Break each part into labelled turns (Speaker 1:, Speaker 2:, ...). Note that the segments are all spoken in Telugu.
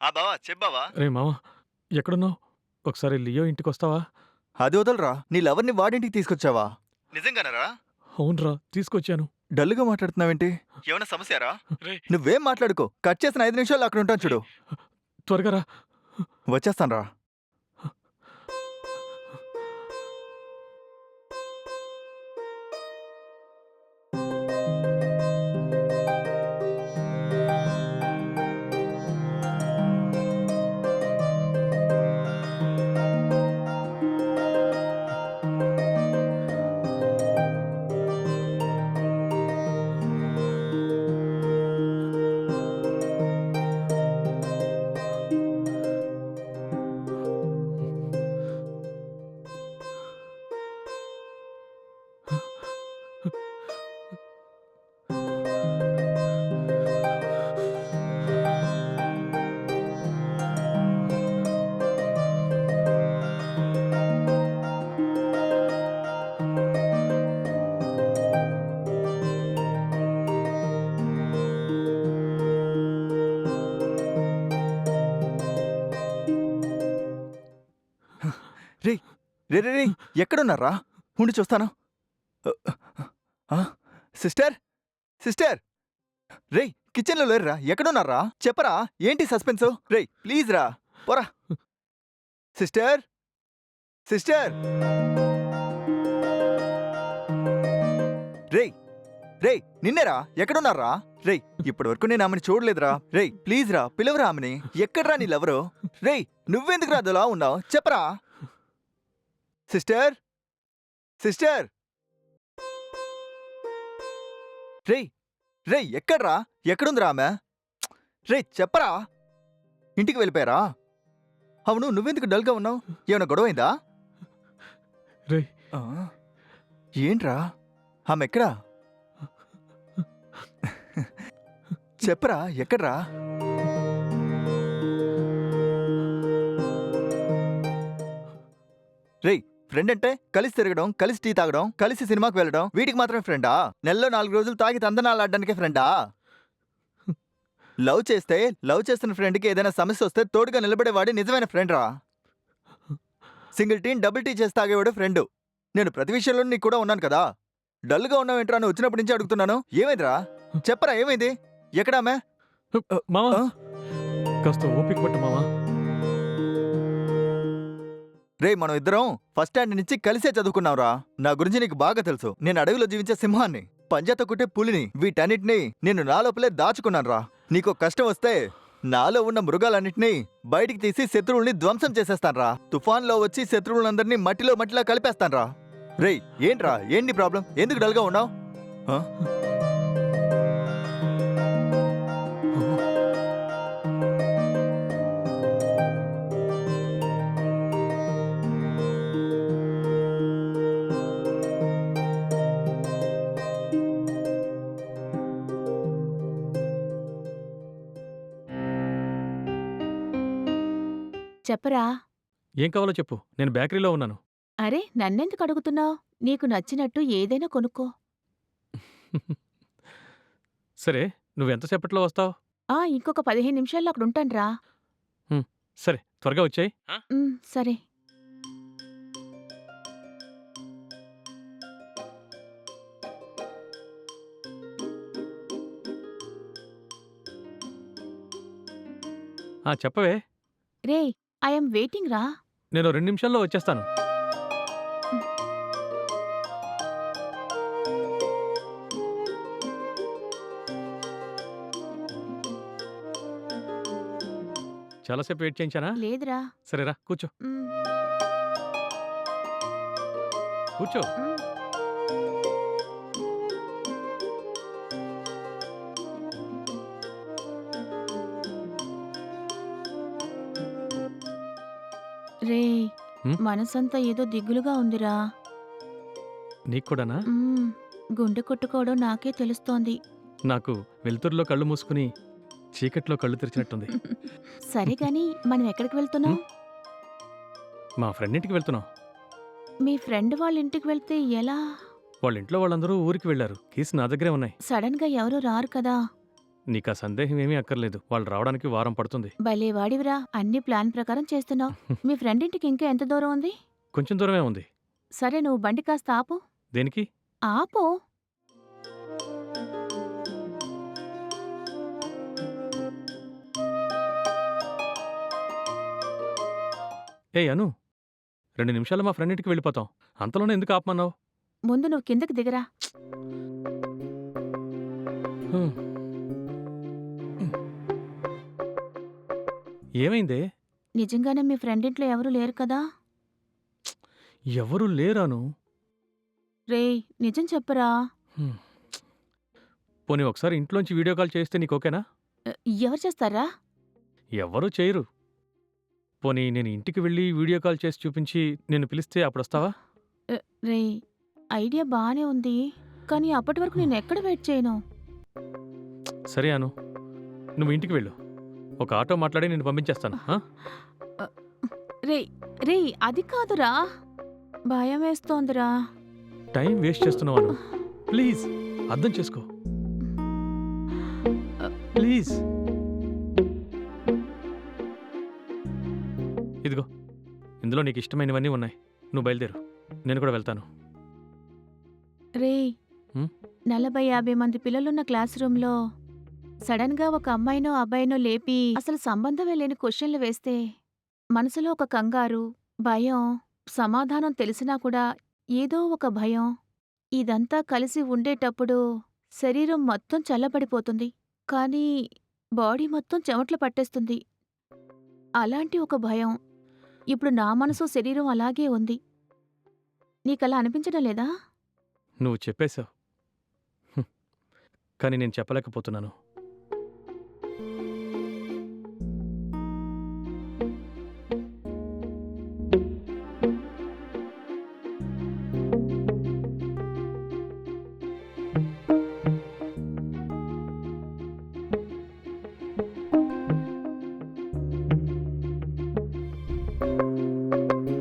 Speaker 1: బావా చెప్పావా?
Speaker 2: రే మావా, ఎక్కడున్నావు? ఒకసారి లియో ఇంటికొస్తావా?
Speaker 1: అది వదలరా, నీ లవర్ని వాడింటికి తీసుకొచ్చావా? నిజంగానరా?
Speaker 2: అవునరా, తీసుకొచ్చాను.
Speaker 1: డల్గా మాట్లాడుతున్నావేంటి? ఏమైనా సమస్యరా?
Speaker 2: రే,
Speaker 1: నువ్వేం మాట్లాడుకో, కట్ చేసిన 5 నిమిషాలు అక్కడ ఉంటాను చూడు.
Speaker 2: త్వరగా రా.
Speaker 1: వచ్చేస్తాను రా. రే రే రే రే, ఎక్కడున్నారా? ఉండి చూస్తాను. ఆ, సిస్టర్ సిస్టర్, రే కిచెన్లో లేరురా, ఎక్కడున్నారా? చెప్పరా, ఏంటి సస్పెన్స్? రే ప్లీజ్ రా, పోరా. సిస్టర్ సిస్టర్, రే రే, నిన్నేరా, ఎక్కడున్నారా? రే ఇప్పటి వరకు నేను ఆమెను చూడలేదురా. రే ప్లీజ్ రా, పిలవరా ఆమెని. ఎక్కడ్రా నీళ్ళెవరు? రే నువ్వెందుకు రా అదలా ఉన్నావు, చెప్పరా. సిస్టర్ సిస్టర్, రే రే, ఎక్కడ్రా, ఎక్కడుందిరా ఆమె? రే చెప్పరా. ఇంటికి వెళ్ళిపోయారా? అవును, నువ్వెందుకు డల్గా ఉన్నావు? ఏమైనా గొడవైందా?
Speaker 2: రే,
Speaker 1: ఆ, ఏంట్రా, ఆమె ఎక్కడా? చెప్పరా, ఎక్కడ్రా? రేయ్, ఫ్రెండ్ అంటే కలిసి తిరగడం, కలిసి టీ తాగడం, కలిసి సినిమాకి వెళ్ళడం, వీటికి మాత్రమే ఫ్రెండా? నెలలో 4 రోజులు తాగి తందనాలు ఆడడానికే ఫ్రెండా? లవ్ చేస్తున్న ఫ్రెండ్కి ఏదైనా సమస్య వస్తే తోడుగా నిలబడేవాడి నిజమైన ఫ్రెండ్ రా. సింగిల్ టీ డబుల్ టీ చేసి తాగేవాడు ఫ్రెండ్. నేను ప్రతి విషయంలో నీకు కూడా ఉన్నాను కదా. డల్గా ఉన్నావేంట్రా అని వచ్చినప్పటి నుంచి అడుగుతున్నాను. ఏమైందిరా, చెప్పరా, ఏమైంది? ఎక్కడామే?
Speaker 2: మావా, కాస్త ఓపిక పట్టు మావా.
Speaker 1: రే మనం ఇద్దరం ఫస్ట్ స్టాండ్ నుంచి కలిసే చదువుకున్నావురా. నా గురించి నీకు బాగా తెలుసు. నేను అడవిలో జీవించే సింహాన్ని, పంజాతో కుట్టే పులిని, వీటన్నిటినీ నేను నా లోపలే దాచుకున్నానురా. నీకు కష్టం వస్తే నాలో ఉన్న మృగాలన్నింటినీ బయటికి తీసి శత్రువుల్ని ధ్వంసం చేసేస్తాన్రా. తుఫాన్లో వచ్చి శత్రువులందరినీ మట్టిలో కలిపేస్తాన్రా. రేయ్ ఏంట్రా, ఏంటి ప్రాబ్లం? ఎందుకు డల్గా ఉన్నావు?
Speaker 3: చెప్పరా.
Speaker 2: ఏం కావాలో చెప్పు, నేను బేకరీలో ఉన్నాను.
Speaker 3: అరే నన్నెందుకు అడుగుతున్నావు? నీకు నచ్చినట్టు ఏదైనా కొనుక్కో.
Speaker 2: సరే, నువ్వెంతసేపట్లో వస్తావు?
Speaker 3: ఇంకొక 15 నిమిషాల్లో అక్కడుంటాన్రా.
Speaker 2: సరే, త్వరగా వచ్చాయి.
Speaker 3: సరే.
Speaker 2: చెప్పవే.
Speaker 3: రేయ్, ఐఎమ్ వెయిటింగ్ రా.
Speaker 2: నేను 2 నిమిషాల్లో వచ్చేస్తాను. చాలాసేపు వెయిట్ చేయించానా?
Speaker 3: లేదురా.
Speaker 2: సరేరా, కూర్చో.
Speaker 3: మ్,
Speaker 2: కూర్చో.
Speaker 3: మ్. రేయ్, మనసంతా ఏదో దిగులుగా ఉందిరా.
Speaker 2: నీకు కూడానా?
Speaker 3: గుండె కొట్టుకోవడం నాకే తెలుస్తోంది.
Speaker 2: నాకు వెలుతురులో కళ్ళు మూసుకుని చీకట్లో కళ్ళు తెరిచినట్టుంది.
Speaker 3: సరే గాని మనం ఎక్కడికి వెళ్తున్నాం?
Speaker 2: మా ఫ్రెండ్ ఇంటికి వెళ్తున్నాం.
Speaker 3: మీ ఫ్రెండ్ వాళ్ళ ఇంటికి వెళ్తే ఎలా?
Speaker 2: వాళ్ళ ఇంట్లో వాళ్ళందరూ ఊరికి వెళ్లారు. కీస్ నా దగ్గరే ఉన్నాయి.
Speaker 3: సడన్ గా ఎవరు రారు కదా.
Speaker 2: నీకా సందేహం ఏమీ అక్కర్లేదు. వాళ్ళు రావడానికి వారం పడుతుంది.
Speaker 3: భలే వాడివిరా, అన్ని ప్లాన్ ప్రకారం చేస్తున్నావు. మీ ఫ్రెండ్ ఇంటికి ఇంకా ఎంత దూరం ఉంది?
Speaker 2: కొంచెం దూరమే ఉంది.
Speaker 3: సరే, నువ్వు బండి కాస్త ఆపు.
Speaker 2: దేనికి?
Speaker 3: ఆపు.
Speaker 2: ఏయ్ అను, 2 నిమిషాలు మా ఫ్రెండ్ ఇంటికి వెళ్ళిపోతాం. అంతలోనే ఎందుకు ఆపమన్నావు?
Speaker 3: ముందు నువ్వు కిందకి దిగరా.
Speaker 2: హ్మ్. ఏమైందే?
Speaker 3: నిజంగానే మీ ఫ్రెండ్ ఇంట్లో ఎవరూ లేరు కదా?
Speaker 2: ఎవరూ లేరాను.
Speaker 3: రేయ్, నిజం చెప్పరా.
Speaker 2: హ్మ్. పోనీ ఒకసారి ఇంట్లోంచి వీడియో కాల్ చేస్తే నీకు ఓకేనా?
Speaker 3: ఎవరు చేస్తారా?
Speaker 2: ఎవ్వరూ చేయరు. పోనీ నేను ఇంటికి వెళ్ళి వీడియో కాల్ చేసి చూపించి నిన్ను పిలిస్తే అప్పుడొస్తావా?
Speaker 3: రేయ్, ఐడియా బానే ఉంది, కానీ అప్పటి వరకు నేను ఎక్కడ వెయిట్ చేయను.
Speaker 2: సరే అను, నువ్వు ఇంటికి వెళ్ళు. ఒక ఆటో మాట్లాడి నేను పంపించేస్తాను. ఆ?
Speaker 3: రేయ్ రేయ్, అది కాదురా, భయం వేస్తోందిరా.
Speaker 2: టైం వేస్ట్ చేస్తున్నావు అను. ప్లీజ్ అర్థం చేసుకో. ప్లీజ్. ఇదిగో, ఇందులో నీకు ఇష్టమైనవన్నీ ఉన్నాయి. నువ్వు బయలుదేరు, నేను కూడా వెళ్తాను.
Speaker 3: రేయ్,
Speaker 2: హ్మ్?
Speaker 3: 40-50 మంది పిల్లలున్న క్లాస్ రూమ్లో సడన్ గా ఒక అమ్మాయినో అబ్బాయినో లేపి అసలు సంబంధమే లేని క్వశ్చన్లు వేస్తే మనసులో ఒక కంగారు, భయం, సమాధానం తెలిసినా కూడా ఏదో ఒక భయం, ఇదంతా కలిసి ఉండేటప్పుడు శరీరం మొత్తం చల్లబడిపోతుంది, కానీ బాడీ మొత్తం చెమట్లు పట్టేస్తుంది. అలాంటి ఒక భయం. ఇప్పుడు నా మనసు శరీరం అలాగే ఉంది. నీకలా అనిపించడం లేదా?
Speaker 2: నువ్వు చెప్పేశావు, కానీ నేను చెప్పలేకపోతున్నాను.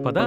Speaker 2: పదా.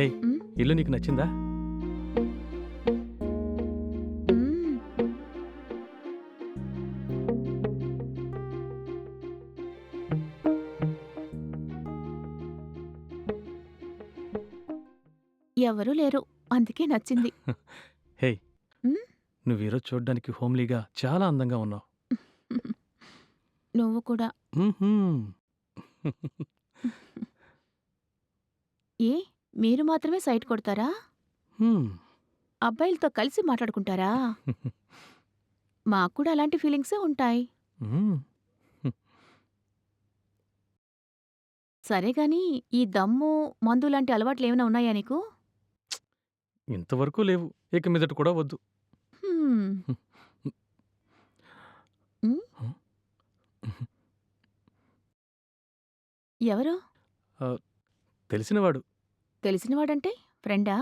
Speaker 2: ఏయ్, ఇల్లు నీకు నచ్చిందా?
Speaker 3: ఎవరూ లేరు, అందుకే నచ్చింది.
Speaker 2: హే,
Speaker 3: ఉమ్,
Speaker 2: నువ్వు ఈరోజు చూడ్డానికి హోమ్లీగా చాలా అందంగా ఉన్నావు.
Speaker 3: నువ్వు కూడా.
Speaker 2: మ్మ్హ్మ్.
Speaker 3: ఏ, మీరు మాత్రమే సైట్ కొడతారా?
Speaker 2: హ్మ్.
Speaker 3: అబ్బాయిలతో కలిసి మాట్లాడుకుంటారా? మాకు కూడా అలాంటి ఫీలింగ్సే ఉంటాయి.
Speaker 2: మ్మ్.
Speaker 3: సరే గాని, ఈ దమ్ము, మందు లాంటి అలవాట్లు ఏమైనా ఉన్నాయా నీకు?
Speaker 2: ఇంతవరకు లేవు, ఇక మీదట కూడా వద్దు.
Speaker 3: హ్మ్. ఉమ్, ఎవరు?
Speaker 2: ఆ, తెలిసినవాడు.
Speaker 3: తెలిసినవాడంటే ఫ్రెండా?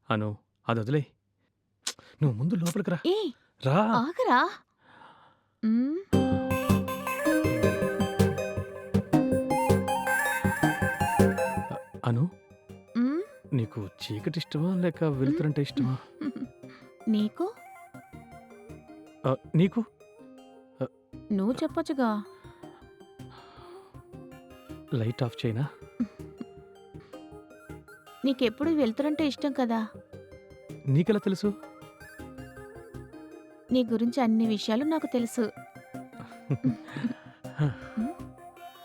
Speaker 2: అను, అది వదిలే. నువ్వు ముందు లోపలికి రా.
Speaker 3: ఏ,
Speaker 2: రా.
Speaker 3: ఆగరా. ఉమ్,
Speaker 2: అను,
Speaker 3: ఉమ్,
Speaker 2: నీకు చీకటి ఇష్టమా లేక వెలుతురంటే ఇష్టమా?
Speaker 3: నీకు?
Speaker 2: నీకు?
Speaker 3: నువ్వు చెప్పొచ్చుగా.
Speaker 2: లైట్ ఆఫ్ చేయనా?
Speaker 3: నీకెప్పుడు వెళ్తురంటే ఇష్టం కదా.
Speaker 2: నీకెలా తెలుసు?
Speaker 3: నీ గురించి అన్ని విషయాలు నాకు తెలుసు.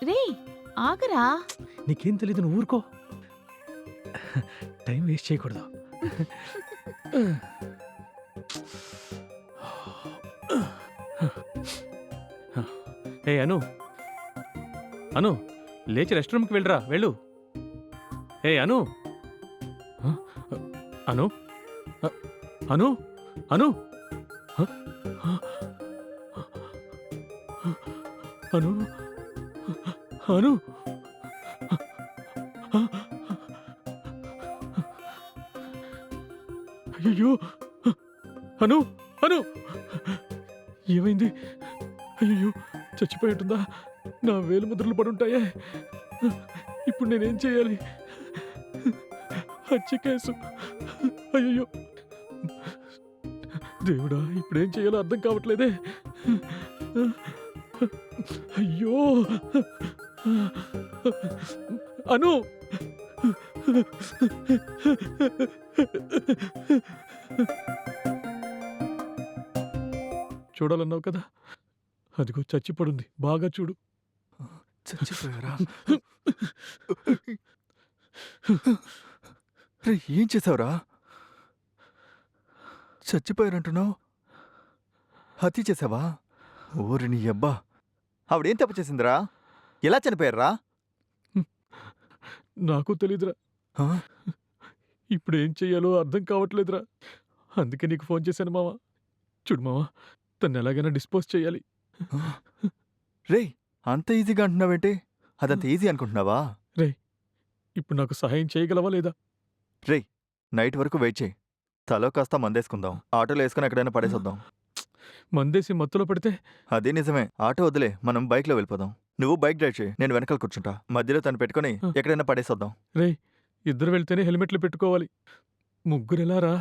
Speaker 3: రే, ఆగరా.
Speaker 2: నీకేం తెలీదు, నువ్వు ఊరుకో. టైం వేస్ట్ చేయకూడదు. ఏ అను, అను, లేచి రెస్ట్ రూమ్కి వెళ్ళరా, వెళ్ళు. ఏ అను, అను, అను, అను, అను, అను, అయ్యో, అను, అను, ఏమైంది? అయ్యో, చచ్చిపోయి ఉంటుందా? నా వేలు ముద్రలు పడుంటాయే. ఇప్పుడు నేనేం చేయాలి? హత్య కేసు. అయ్యో దేవుడా, ఇప్పుడేం చేయాలో అర్థం కావట్లేదే. అయ్యో అను, చూడాలన్నావు కదా, అదిగో చచ్చిపడుంది. బాగా చూడు.
Speaker 1: చచ్చిపోయారా? రే, ఏం చేసావురా? చచ్చిపోయారంటున్నావు, హత్య చేసావా? ఓరి నీ అబ్బా, ఆవిడేం తప్పు చేసిందిరా? ఎలా చనిపోయారా?
Speaker 2: నాకు తెలీదురా. ఇప్పుడు ఏం చెయ్యాలో అర్థం కావట్లేదురా. అందుకే నీకు ఫోన్ చేశాను మావా. చూడు మావా, తను ఎలాగైనా డిస్పోజ్ చేయాలి.
Speaker 1: రే, అంత ఈజీగా అంటున్నావేంటి? అదంత ఈజీ అనుకుంటున్నావా?
Speaker 2: ఇప్పుడు నాకు సహాయం చేయగలవా లేదా?
Speaker 1: రే, నైట్ వరకు వెయిట్ చేయి. తలో కాస్త మందేసుకుందాం. ఆటోలో వేసుకుని ఎక్కడైనా పడేసొద్దాం.
Speaker 2: మందేసి మత్తులో పడితే?
Speaker 1: అదే నిజమే. ఆటో వదిలే, మనం బైక్లో వెళ్ళిపోదాం. నువ్వు బైక్ డ్రైవ్ చేయి, నేను వెనకాల కూర్చుంటా. మధ్యలో తను పెట్టుకుని ఎక్కడైనా పడేసొద్దాం.
Speaker 2: ఇద్దరు వెళ్తేనే హెల్మెట్లు పెట్టుకోవాలి. ముగ్గురెలారా?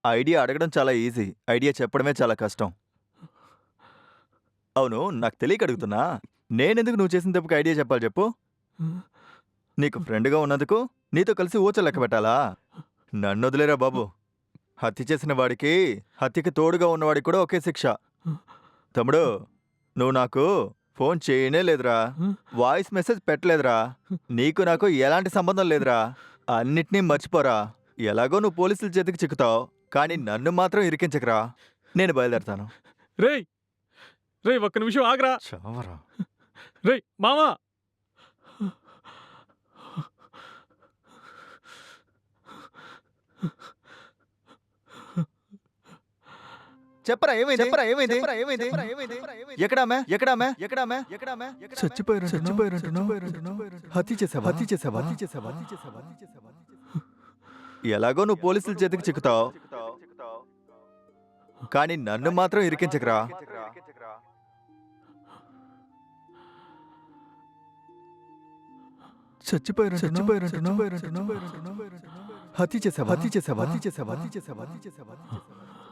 Speaker 1: ఐడియా అడగడం చాలా ఈజీ, ఐడియా చెప్పడమే చాలా కష్టం. అవును, నాకు తెలియక అడుగుతున్నా. నేనెందుకు నువ్వు చేసిన తప్పుకి ఐడియా చెప్పాలి చెప్పు? నీకు ఫ్రెండ్గా ఉన్నందుకు నీతో కలిసి ఊచ లెక్క పెట్టాలా? నన్ను వదిలేరా బాబు. హత్య చేసిన వాడికి, హత్యకి తోడుగా ఉన్నవాడికి కూడా ఒకే శిక్ష. తమ్ముడు, నువ్వు నాకు ఫోన్ చేయనే లేదురా, వాయిస్ మెసేజ్ పెట్టలేదురా. నీకు నాకు ఎలాంటి సంబంధం లేదురా. అన్నిటినీ మర్చిపోరా. ఎలాగో నువ్వు పోలీసుల చేతికి చిక్కుతావు, కానీ నన్ను మాత్రం ఇరికించకరా. నేను బయలుదేరతాను.
Speaker 2: రేయ్ రేయ్, ఒక్క నిమిషం ఆగరా.
Speaker 1: చావరా.
Speaker 2: రేయ్ మామా,
Speaker 1: చెప్పరా ఏమైంది? చెప్పరా ఏమైంది? చెప్పరా ఏమైంది? ఎక్కడామే? చచ్చిపోయారంటున్నావు. హత్య చేసావా? ఎలాగో నువ్వు పోలీసుల చేతికి చిక్కుతావు, కానీ నన్ను మాత్రం ఇరికించకరా. చచ్చిపోయారంటున్నావు. హత్య చేసావా?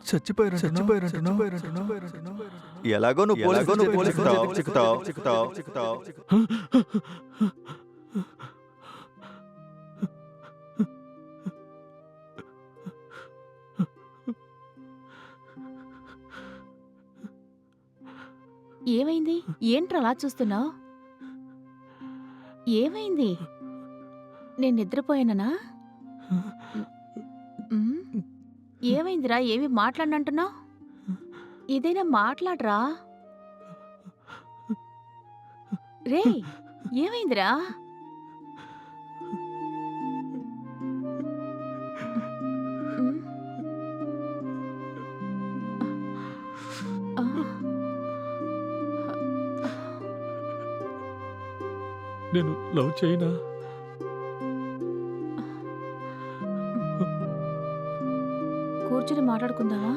Speaker 1: చచ్చిపోయారంటున్నావు. ఎలాగో నువ్వు పోలీసుల చేతికి చిక్కుతావు.
Speaker 3: ఏమైంది? ఏంట్రా అలా చూస్తున్నావు? ఏమైంది? నేను నిద్రపోయానా? ఏమైందిరా? ఏమి మాట్లాడనంటున్నావు? ఏదైనా మాట్లాడరా. రేయ్, ఏమైందిరా? ఉమ్. ఆ.
Speaker 2: నేను లవ్ చేయనా?
Speaker 3: కూర్చుని మాట్లాడుకుందామా?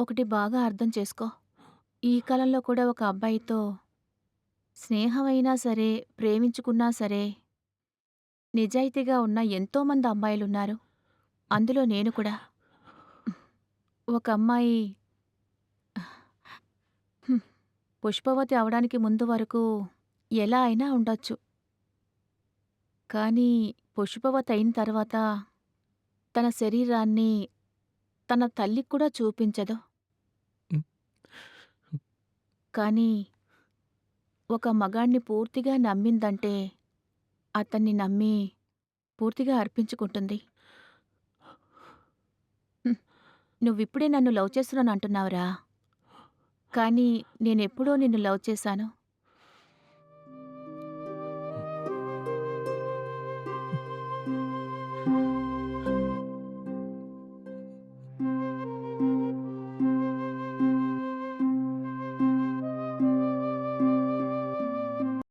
Speaker 3: ఒకటి బాగా అర్థం చేసుకో. ఈ కాలంలో కూడా ఒక అబ్బాయితో స్నేహమైనా సరే, ప్రేమించుకున్నా సరే, నిజాయితీగా ఉన్న ఎంతోమంది అమ్మాయిలున్నారు. అందులో నేను కూడా. ఒక అమ్మాయి పుష్పవతి అవడానికి ముందు వరకు ఎలా అయినా ఉండొచ్చు. కానీ పుష్పవతి అయిన తర్వాత తన శరీరాన్ని తన తల్లికి కూడా చూపించదు. కానీ ఒక మగాణ్ణి పూర్తిగా నమ్మిందంటే అతన్ని నమ్మి పూర్తిగా అర్పించుకుంటుంది. హ్మ్. నువ్విప్పుడే నన్ను లవ్ చేస్తున్నానంటున్నావురా. కానీ నేనెప్పుడో నిన్ను లవ్ చేశాను.